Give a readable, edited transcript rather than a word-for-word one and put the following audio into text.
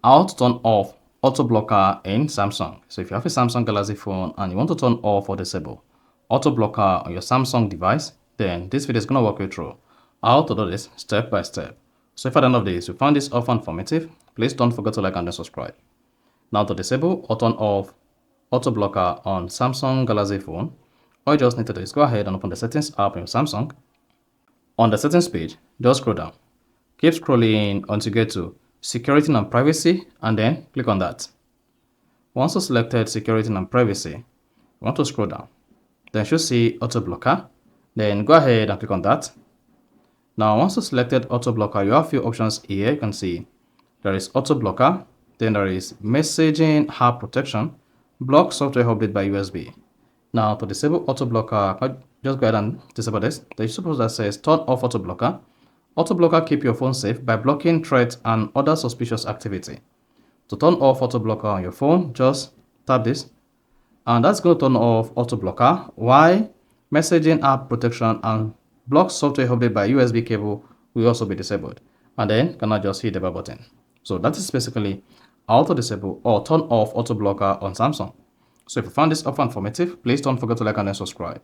how to turn off auto blocker in Samsung. So if you have a Samsung Galaxy phone and you want to turn off or disable auto blocker on your Samsung device, then this video is going to walk you through how to do this step by step. So if at the end of this you found this often informative, please don't forget to like and then subscribe. Now to disable or turn off auto blocker on Samsung Galaxy phone, all you just need to do is go ahead and open the settings app on your Samsung. On the settings page, just scroll down. Keep scrolling until you get to security and privacy and then click on that. Once you selected security and privacy, you want to scroll down. Then you should see auto blocker. Then go ahead and click on that. Now once you selected auto blocker, you have a few options here. You can see there is auto blocker, then there is messaging app protection, block software update by USB. Now to disable auto blocker, just go ahead and disable this. There is suppose that says turn off auto blocker. Auto blocker keep your phone safe by blocking threats and other suspicious activity. To turn off auto blocker on your phone, just tap this, and that's going to turn off auto blocker. While messaging app protection and block software update by USB cable will also be disabled. And then you can just hit the back button. So that is basically how to disable or turn off auto blocker on Samsung. So if you found this offer informative, please don't forget to like and then subscribe.